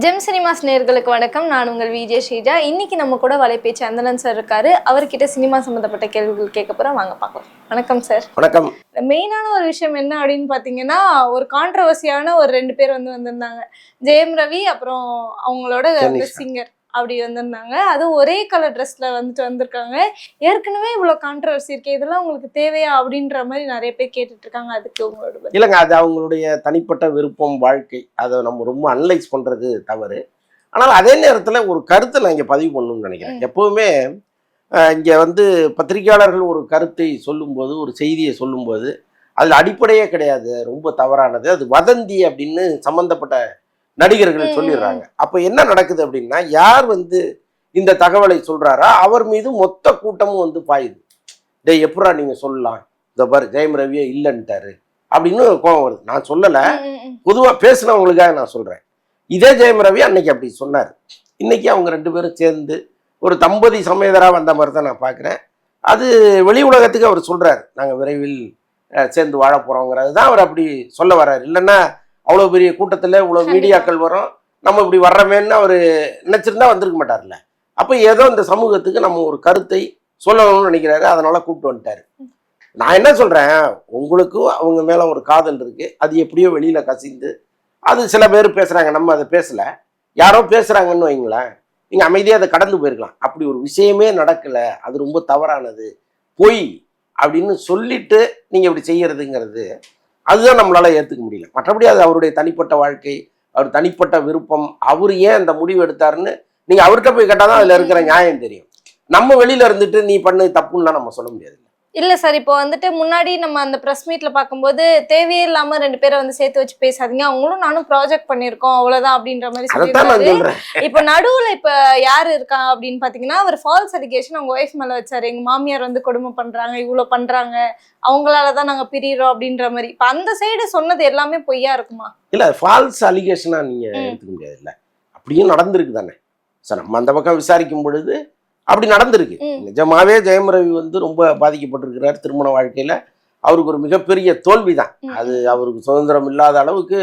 GeM cinemas நேயர்களுக்கு வணக்கம். நான் உங்கள் விஜய் ஸ்ரீஜா. இன்னைக்கு நம்ம கூட வலைபேச்சு அந்தணன் சார் இருக்காரு. அவர்கிட்ட சினிமா சம்பந்தப்பட்ட கேள்விகள் கேட்க போறோம். வாங்க பார்க்கலாம். வணக்கம் சார். வணக்கம். மெயினான ஒரு விஷயம் என்ன அப்படின்னு பாத்தீங்கன்னா, ஒரு கான்ட்ரவர்சியான ஒரு 2 பேர் வந்திருந்தாங்க. ஜெயம் ரவி அப்புறம் அவங்களோட சிங்கர் அப்படி வந்திருந்தாங்க. அது ஒரே கலர் ட்ரெஸ்ல வந்திருக்காங்க. ஏற்கனவே இவ்வளவு கான்ட்ரவர்சி இருக்கு, இதெல்லாம் உங்களுக்கு தேவையா அப்படின்ற மாதிரி நிறைய பேர் கேட்டுட்டு இருக்காங்க. அதுக்கு உங்களோட இல்லைங்க, அது அவங்களுடைய தனிப்பட்ட விருப்பம், வாழ்க்கை. அதை நம்ம ரொம்ப அனலைஸ் பண்றது தவறு. ஆனால் அதே நேரத்தில் ஒரு கருத்தை நான் இங்கே பதிவு பண்ணணும்னு நினைக்கிறேன். எப்பவுமே இங்கே பத்திரிகையாளர்கள் ஒரு கருத்தை சொல்லும்போது, ஒரு செய்தியை சொல்லும்போது அதில் அடிப்படையே கிடையாது, ரொம்ப தவறானது, அது வதந்தி அப்படின்னு சம்பந்தப்பட்ட நடிகர்கள் சொல்லிடுறாங்க. அப்ப என்ன நடக்குது அப்படின்னா, யார் இந்த தகவலை சொல்றாரா அவர் மீது மொத்த கூட்டமும் பாயுது. எப்படா நீங்க சொல்லலாம், இந்த பாரு ஜெயம் ரவியே இல்லைன்ட்டாரு அப்படின்னு கோபம் வருது. நான் சொல்லல, பொதுவா பேசினவங்களுக்காக நான் சொல்றேன். இதே ஜெயம் ரவி அன்னைக்கு அப்படி சொன்னார். இன்னைக்கு அவங்க 2 பேரும் சேர்ந்து ஒரு தம்பதி சமேதரா வந்த மாதிரி தான் நான் பார்க்குறேன். அது வெளி உலகத்துக்கு அவர் சொல்றாரு, நாங்க விரைவில் சேர்ந்து வாழ போறோங்கிறது தான் அவர் அப்படி சொல்ல வர்றாரு. இல்லைன்னா அவ்வளோ பெரிய கூட்டத்தில் இவ்வளோ மீடியாக்கள் வரும், நம்ம இப்படி வர்றமேன்னு அவர் நினச்சிருந்தா வந்திருக்க மாட்டார்ல. அப்போ ஏதோ இந்த சமூகத்துக்கு நம்ம ஒரு கருத்தை சொல்லணும்னு நினைக்கிறாரு, அதனால கூப்பிட்டு வந்துட்டாரு. நான் என்ன சொல்கிறேன், உங்களுக்கும் அவங்க மேலே ஒரு காதல் இருக்குது, அது எப்படியோ வெளியில் கசிந்து அது சில பேர் பேசுகிறாங்க, நம்ம அதை பேசலை, யாரோ பேசுகிறாங்கன்னு வைங்களேன், நீங்கள் அமைதியாக அதை கடந்து போயிருக்கலாம். அப்படி ஒரு விஷயமே நடக்கலை, அது ரொம்ப தவறானது, பொய் அப்படின்னு சொல்லிட்டு நீங்கள் இப்படி செய்யறதுங்கிறது அதுதான் நம்மளால ஏற்றுக்க முடியல. மற்றபடி அது அவருடைய தனிப்பட்ட வாழ்க்கை, அவர் தனிப்பட்ட விருப்பம். அவர் ஏன் அந்த முடிவு எடுத்தாருன்னு நீங்க அவர்கிட்ட போய் கேட்டாதான் அதுல இருக்கிற நியாயம் தெரியும். நம்ம வெளியில இருந்துட்டு நீ பண்ணு தப்புன்னா நம்ம சொல்ல முடியாது. இல்ல சார், இப்போ முன்னாடி நம்ம அந்த பிரஸ் மீட்ல பார்க்கும்போது தேவையே இல்லாம 2 பேரை சேர்த்து வச்சு பேசாதீங்க, அவங்களும் நானும் ப்ராஜெக்ட் பண்ணிருக்கோம் அவ்வளவுதான் அப்படின்ற மாதிரி சொல்லிருக்காரு. இப்ப நடுவுல இப்ப யாரு இருக்கா அப்படின்னு பாத்தீங்கன்னா, அவர் ஃபால்ஸ் அலிகேஷன் அவங்க ஒய்ஃப் மேல வச்சாரு. எங்க மாமியார் கொடுமை பண்றாங்க, இவ்வளவு பண்றாங்க, அவங்களாலதான் நாங்க பிரியிறோம் அப்படின்ற மாதிரி. இப்ப அந்த சைடு சொன்னது எல்லாமே பொய்யா இருக்குமா? இல்ல, ஃபால்ஸ் அலிகேஷனா நீங்க எடுத்துக்க முடியாது. இல்ல, அப்படியும் நடந்திருக்கு தானே சார். நம்ம அந்த பக்கம் விசாரிக்கும் பொழுது அப்படி நடந்திருக்கு. நிஜமாவே ஜெயம் ரவி ரொம்ப பாதிக்கப்பட்டிருக்கிறார் திருமண வாழ்க்கையில. அவருக்கு ஒரு மிகப்பெரிய தோல்வி தான் அது. அவருக்கு சுதந்திரம் இல்லாத அளவுக்கு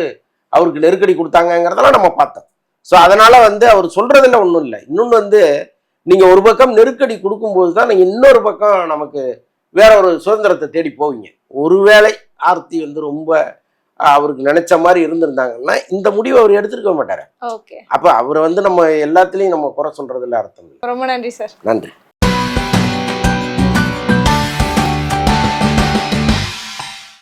அவருக்கு நெருக்கடி கொடுத்தாங்கிறதெல்லாம் நம்ம பார்த்தோம். ஸோ அதனால அவர் சொல்றதுல ஒன்றும் இல்லை. இன்னொன்று நீங்க ஒரு பக்கம் நெருக்கடி கொடுக்கும்போது தான் நீங்க இன்னொரு பக்கம் நமக்கு வேற ஒரு சுதந்திரத்தை தேடி போவீங்க. ஒருவேளை ஆர்த்தி ரொம்ப அவருக்கு நினைச்ச மாதிரி இருந்திருந்தாங்கன்னா இந்த முடிவை அவர் எடுத்திருக்க மாட்டாரு. அப்ப அவர் நம்ம எல்லாத்துலயும் நம்ம குறை சொல்றதுல அர்த்தம் இல்லை. ரொம்ப நன்றி சார். நன்றி.